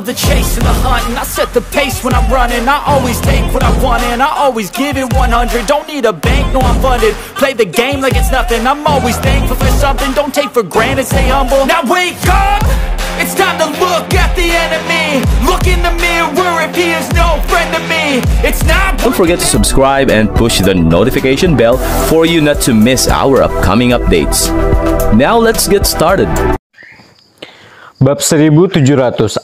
love the chase and the hunt, and I set the pace when I'm running. I always take what I want and I always give it 100. Don't need a bank, no I'm funded. Play the game like it's nothing. I'm always thankful for something. Don't take for granted, stay humble. Now wake up, it's time to look at the enemy. Look in the mirror if he is no friend to me. It's not. Don't forget to subscribe and push the notification bell for you not to miss our upcoming updates. Now let's get started. Bab 1745.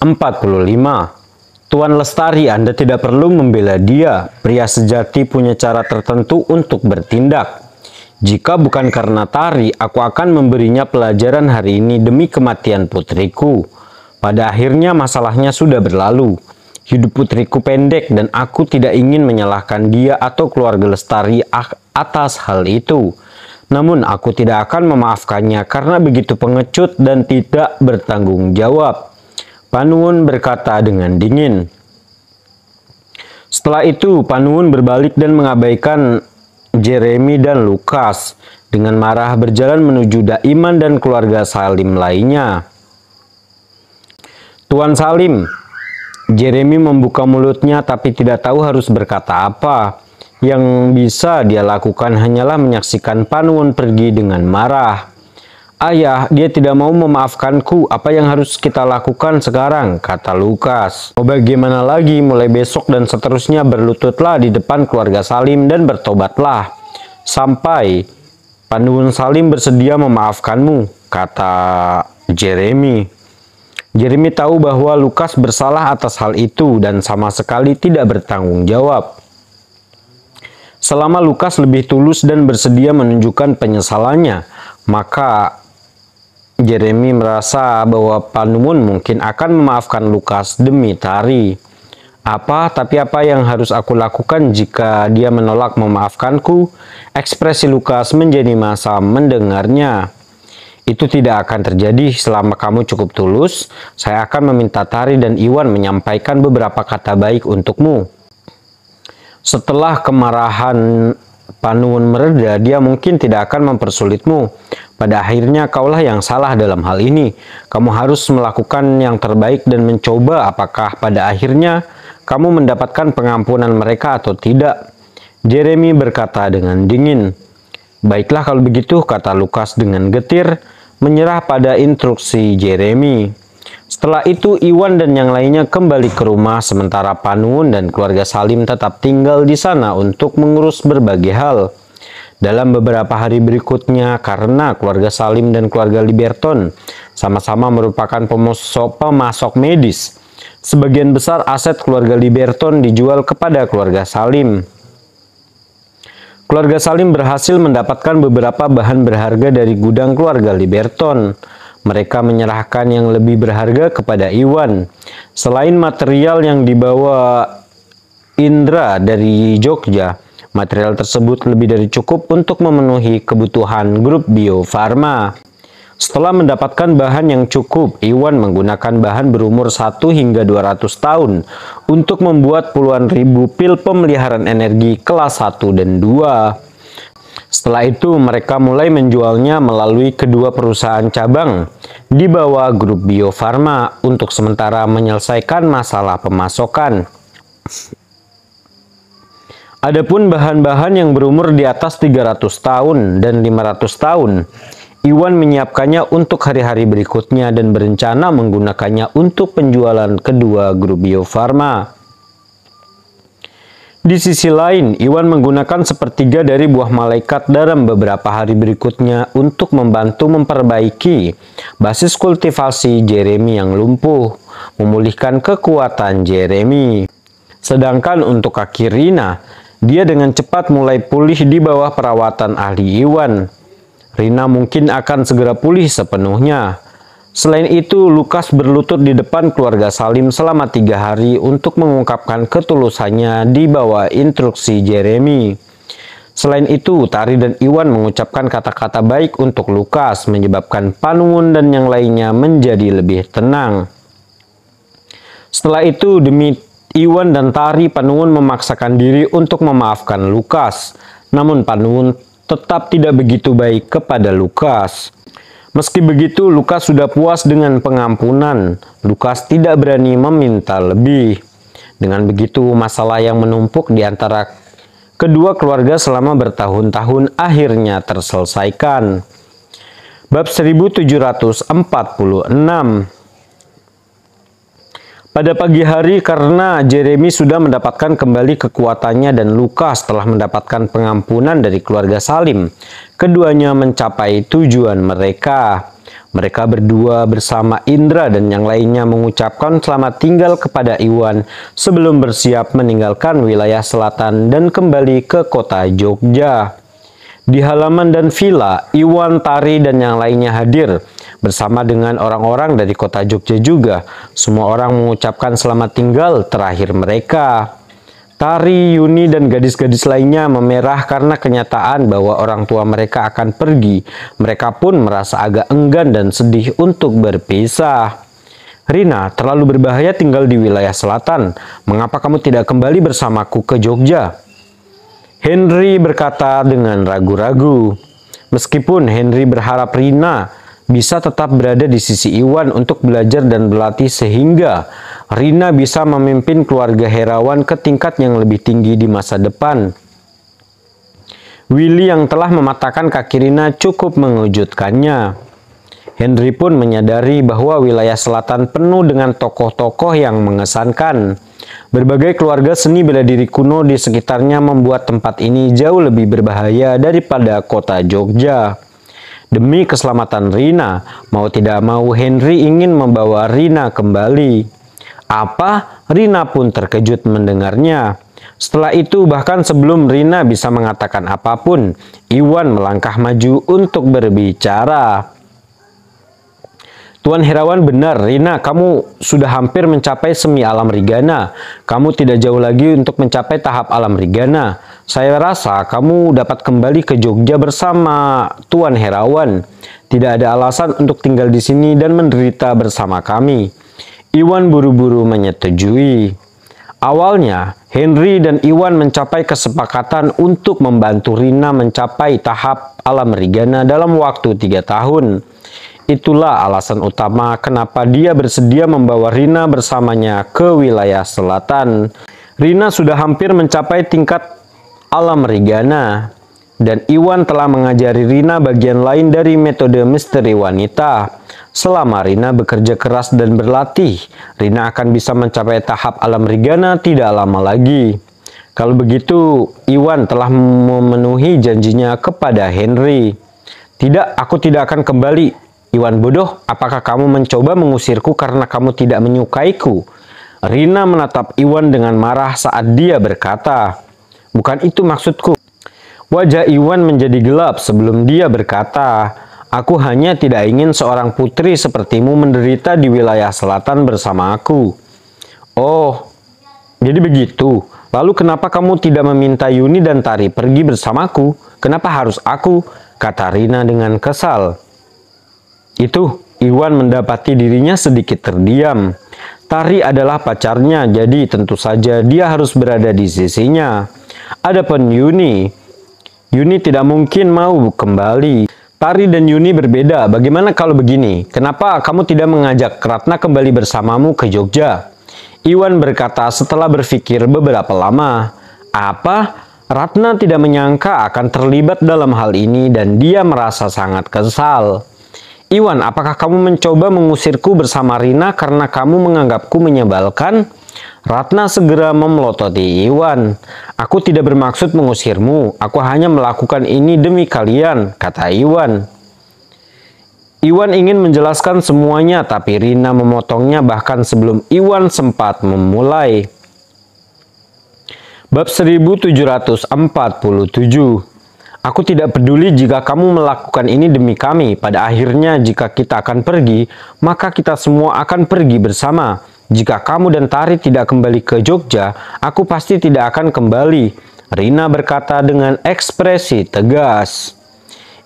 Tuan Lestari, Anda tidak perlu membela dia. Pria sejati punya cara tertentu untuk bertindak. Jika bukan karena Tari, aku akan memberinya pelajaran hari ini demi kematian putriku. Pada akhirnya masalahnya sudah berlalu. Hidup putriku pendek dan aku tidak ingin menyalahkan dia atau keluarga Lestari atas hal itu. Namun aku tidak akan memaafkannya karena begitu pengecut dan tidak bertanggung jawab. Panuwun berkata dengan dingin. Setelah itu Panuwun berbalik dan mengabaikan Jeremy dan Lukas. Dengan marah berjalan menuju Daiman dan keluarga Salim lainnya. Tuan Salim, Jeremy membuka mulutnya tapi tidak tahu harus berkata apa. Yang bisa dia lakukan hanyalah menyaksikan Panuwun pergi dengan marah. Ayah, dia tidak mau memaafkanku. Apa yang harus kita lakukan sekarang? Kata Lukas. Oh, bagaimana lagi? Mulai besok dan seterusnya berlututlah di depan keluarga Salim dan bertobatlah. Sampai Panuwun Salim bersedia memaafkanmu, kata Jeremy. Jeremy tahu bahwa Lukas bersalah atas hal itu dan sama sekali tidak bertanggung jawab. Selama Lukas lebih tulus dan bersedia menunjukkan penyesalannya, maka Jeremy merasa bahwa Panuwun mungkin akan memaafkan Lukas demi Tari. Tapi apa yang harus aku lakukan jika dia menolak memaafkanku? Ekspresi Lukas menjadi masam mendengarnya. Itu tidak akan terjadi selama kamu cukup tulus. Saya akan meminta Tari dan Iwan menyampaikan beberapa kata baik untukmu. Setelah kemarahan Panuwun mereda, dia mungkin tidak akan mempersulitmu. Pada akhirnya kaulah yang salah dalam hal ini. Kamu harus melakukan yang terbaik dan mencoba apakah pada akhirnya kamu mendapatkan pengampunan mereka atau tidak. Jeremy berkata dengan dingin. Baiklah kalau begitu, kata Lukas dengan getir, menyerah pada instruksi Jeremy. Setelah itu Iwan dan yang lainnya kembali ke rumah sementara Panuwun dan keluarga Salim tetap tinggal di sana untuk mengurus berbagai hal. Dalam beberapa hari berikutnya, karena keluarga Salim dan keluarga Liberton sama-sama merupakan pemasok medis, sebagian besar aset keluarga Liberton dijual kepada keluarga Salim. Keluarga Salim berhasil mendapatkan beberapa bahan berharga dari gudang keluarga Liberton. Mereka menyerahkan yang lebih berharga kepada Iwan. Selain material yang dibawa Indra dari Jogja, material tersebut lebih dari cukup untuk memenuhi kebutuhan grup Bio Farma. Setelah mendapatkan bahan yang cukup, Iwan menggunakan bahan berumur 1 hingga 200 tahun untuk membuat puluhan ribu pil pemeliharaan energi kelas 1 dan 2. Setelah itu mereka mulai menjualnya melalui kedua perusahaan cabang di bawah grup Bio Farma untuk sementara menyelesaikan masalah pemasokan. Adapun bahan-bahan yang berumur di atas 300 tahun dan 500 tahun, Iwan menyiapkannya untuk hari-hari berikutnya dan berencana menggunakannya untuk penjualan kedua grup Bio Farma. Di sisi lain, Iwan menggunakan sepertiga dari buah malaikat dalam beberapa hari berikutnya untuk membantu memperbaiki basis kultivasi Jeremy yang lumpuh, memulihkan kekuatan Jeremy. Sedangkan untuk kaki Rina, dia dengan cepat mulai pulih di bawah perawatan ahli Iwan. Rina mungkin akan segera pulih sepenuhnya. Selain itu, Lukas berlutut di depan keluarga Salim selama 3 hari untuk mengungkapkan ketulusannya di bawah instruksi Jeremy. Selain itu, Tari dan Iwan mengucapkan kata-kata baik untuk Lukas, menyebabkan Panuwun dan yang lainnya menjadi lebih tenang. Setelah itu, demi Iwan dan Tari, Panuwun memaksakan diri untuk memaafkan Lukas. Namun Panuwun tetap tidak begitu baik kepada Lukas. Meski begitu, Lukas sudah puas dengan pengampunan. Lukas tidak berani meminta lebih. Dengan begitu, masalah yang menumpuk di antara kedua keluarga selama bertahun-tahun akhirnya terselesaikan. Bab 1746. Pada pagi hari, karena Jeremy sudah mendapatkan kembali kekuatannya dan Lukas telah mendapatkan pengampunan dari keluarga Salim, keduanya mencapai tujuan mereka. Mereka berdua bersama Indra dan yang lainnya mengucapkan selamat tinggal kepada Iwan sebelum bersiap meninggalkan wilayah selatan dan kembali ke kota Jogja. Di halaman dan villa, Iwan, Tari, dan yang lainnya hadir. Bersama dengan orang-orang dari kota Jogja juga, semua orang mengucapkan selamat tinggal terakhir mereka. Tari, Yuni, dan gadis-gadis lainnya memerah karena kenyataan bahwa orang tua mereka akan pergi. Mereka pun merasa agak enggan dan sedih untuk berpisah. Rina, terlalu berbahaya tinggal di wilayah selatan. Mengapa kamu tidak kembali bersamaku ke Jogja? Henry berkata dengan ragu-ragu. Meskipun Henry berharap Rina bisa tetap berada di sisi Iwan untuk belajar dan berlatih sehingga Rina bisa memimpin keluarga Herawan ke tingkat yang lebih tinggi di masa depan. Willy yang telah mematahkan kaki Rina cukup mengejutkannya. Henry pun menyadari bahwa wilayah selatan penuh dengan tokoh-tokoh yang mengesankan. Berbagai keluarga seni bela diri kuno di sekitarnya membuat tempat ini jauh lebih berbahaya daripada kota Jogja. Demi keselamatan Rina, mau tidak mau Henry ingin membawa Rina kembali. Apa? Rina pun terkejut mendengarnya. Setelah itu, bahkan sebelum Rina bisa mengatakan apapun, Iwan melangkah maju untuk berbicara. Tuan Herawan benar, Rina, kamu sudah hampir mencapai semi alam Rigana. Kamu tidak jauh lagi untuk mencapai tahap alam Rigana. Saya rasa kamu dapat kembali ke Jogja bersama Tuan Herawan. Tidak ada alasan untuk tinggal di sini dan menderita bersama kami. Iwan buru-buru menyetujui. Awalnya, Henry dan Iwan mencapai kesepakatan untuk membantu Rina mencapai tahap alam Rigana dalam waktu 3 tahun. Itulah alasan utama kenapa dia bersedia membawa Rina bersamanya ke wilayah selatan. Rina sudah hampir mencapai tingkat alam Rigana, dan Iwan telah mengajari Rina bagian lain dari metode misteri wanita. Selama Rina bekerja keras dan berlatih, Rina akan bisa mencapai tahap alam Rigana tidak lama lagi. Kalau begitu, Iwan telah memenuhi janjinya kepada Henry. Tidak, aku tidak akan kembali. Iwan bodoh, apakah kamu mencoba mengusirku karena kamu tidak menyukaiku? Rina menatap Iwan dengan marah saat dia berkata, bukan itu maksudku. Wajah Iwan menjadi gelap sebelum dia berkata, aku hanya tidak ingin seorang putri sepertimu menderita di wilayah selatan bersama aku. Oh, jadi begitu. Lalu kenapa kamu tidak meminta Yuni dan Tari pergi bersamaku? Kenapa harus aku? Kata Rina dengan kesal. Itu, Iwan mendapati dirinya sedikit terdiam. Tari adalah pacarnya, jadi tentu saja dia harus berada di sisinya. Adapun Yuni tidak mungkin mau kembali. Tari dan Yuni berbeda. Bagaimana kalau begini? Kenapa kamu tidak mengajak Ratna kembali bersamamu ke Jogja? Iwan berkata setelah berpikir beberapa lama. Apa? Ratna tidak menyangka akan terlibat dalam hal ini dan dia merasa sangat kesal. Iwan, apakah kamu mencoba mengusirku bersama Rina karena kamu menganggapku menyebalkan? Ratna segera memelototi Iwan. Aku tidak bermaksud mengusirmu, aku hanya melakukan ini demi kalian, kata Iwan. Iwan ingin menjelaskan semuanya, tapi Rina memotongnya bahkan sebelum Iwan sempat memulai. Bab 1747. Aku tidak peduli jika kamu melakukan ini demi kami. Pada akhirnya jika kita akan pergi, maka kita semua akan pergi bersama. Jika kamu dan Tari tidak kembali ke Jogja, aku pasti tidak akan kembali. Rina berkata dengan ekspresi tegas.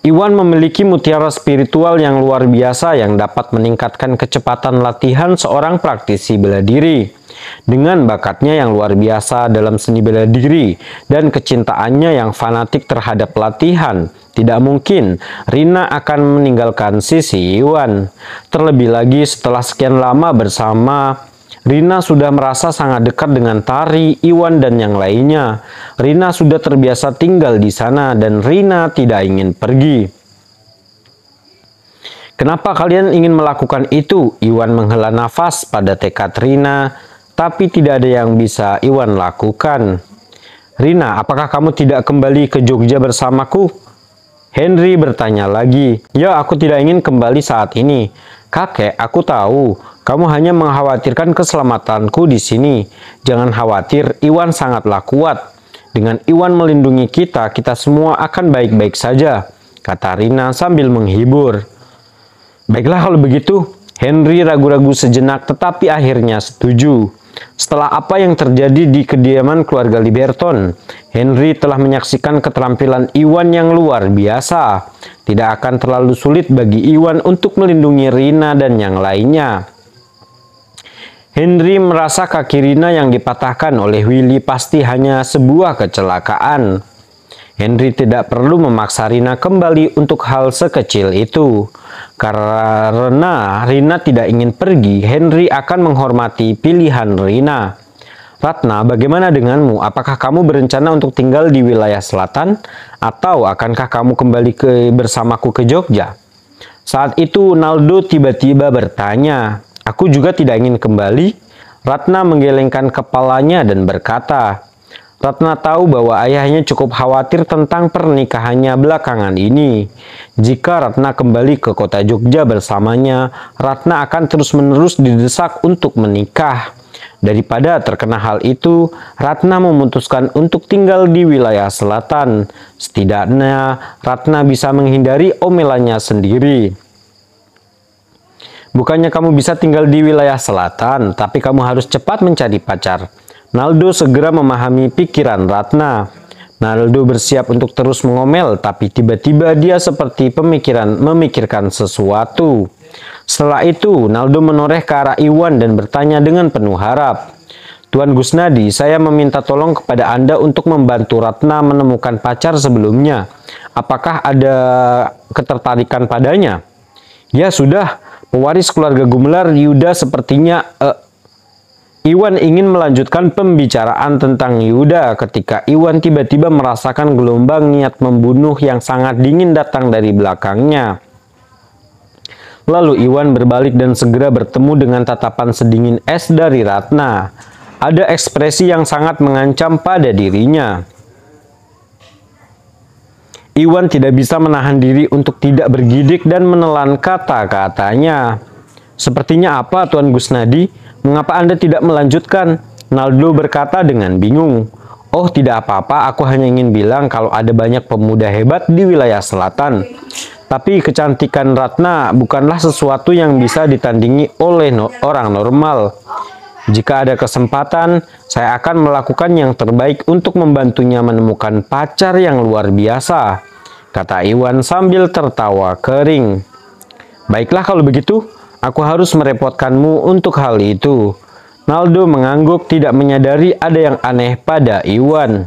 Iwan memiliki mutiara spiritual yang luar biasa yang dapat meningkatkan kecepatan latihan seorang praktisi bela diri. Dengan bakatnya yang luar biasa dalam seni bela diri dan kecintaannya yang fanatik terhadap latihan, Tidak mungkin Rina akan meninggalkan sisi Iwan. Terlebih lagi setelah sekian lama bersama, Rina sudah merasa sangat dekat dengan Tari, Iwan, dan yang lainnya. Rina sudah terbiasa tinggal di sana dan Rina tidak ingin pergi. Kenapa kalian ingin melakukan itu? Iwan menghela nafas pada tekad Rina, tapi tidak ada yang bisa Iwan lakukan. Rina, apakah kamu tidak kembali ke Jogja bersamaku? Henry bertanya lagi. Ya, aku tidak ingin kembali saat ini. Kakek, aku tahu. Kamu hanya mengkhawatirkan keselamatanku di sini. Jangan khawatir, Iwan sangatlah kuat. Dengan Iwan melindungi kita, kita semua akan baik-baik saja, kata Rina sambil menghibur. Baiklah kalau begitu. Henry ragu-ragu sejenak tetapi akhirnya setuju. Setelah apa yang terjadi di kediaman keluarga Liberton, Henry telah menyaksikan keterampilan Iwan yang luar biasa. Tidak akan terlalu sulit bagi Iwan untuk melindungi Rina dan yang lainnya. Henry merasa kaki Rina yang dipatahkan oleh Willy pasti hanya sebuah kecelakaan. Henry tidak perlu memaksa Rina kembali untuk hal sekecil itu. Karena Rina tidak ingin pergi, Henry akan menghormati pilihan Rina. Ratna, bagaimana denganmu? Apakah kamu berencana untuk tinggal di wilayah selatan? Atau akankah kamu kembali bersamaku ke Jogja? Saat itu Naldo tiba-tiba bertanya. Aku juga tidak ingin kembali. Ratna menggelengkan kepalanya dan berkata, Ratna tahu bahwa ayahnya cukup khawatir tentang pernikahannya belakangan ini. Jika Ratna kembali ke kota Jogja bersamanya, Ratna akan terus-menerus didesak untuk menikah. Daripada terkena hal itu, Ratna memutuskan untuk tinggal di wilayah selatan. Setidaknya, Ratna bisa menghindari omelannya sendiri. Bukannya kamu bisa tinggal di wilayah selatan, tapi kamu harus cepat mencari pacar. Naldo segera memahami pikiran Ratna. Naldo bersiap untuk terus mengomel, tapi tiba-tiba dia seperti memikirkan sesuatu. Setelah itu, Naldo menoreh ke arah Iwan dan bertanya dengan penuh harap. Tuan Gusnadi, saya meminta tolong kepada Anda untuk membantu Ratna menemukan pacar sebelumnya. Apakah ada ketertarikan padanya? Ya sudah, pewaris keluarga Gumelar Yuda sepertinya... Iwan ingin melanjutkan pembicaraan tentang Yuda ketika Iwan tiba-tiba merasakan gelombang niat membunuh yang sangat dingin datang dari belakangnya. Lalu Iwan berbalik dan segera bertemu dengan tatapan sedingin es dari Ratna. Ada ekspresi yang sangat mengancam pada dirinya. Iwan tidak bisa menahan diri untuk tidak bergidik dan menelan kata-katanya. Sepertinya apa, Tuan Gusnadi? Mengapa Anda tidak melanjutkan? Naldo berkata dengan bingung. Oh, tidak apa-apa, aku hanya ingin bilang kalau ada banyak pemuda hebat di wilayah selatan. Tapi kecantikan Ratna bukanlah sesuatu yang bisa ditandingi oleh orang normal. Jika ada kesempatan, saya akan melakukan yang terbaik untuk membantunya menemukan pacar yang luar biasa, kata Iwan sambil tertawa kering. Baiklah kalau begitu. Aku harus merepotkanmu untuk hal itu. Naldo mengangguk tidak menyadari ada yang aneh pada Iwan.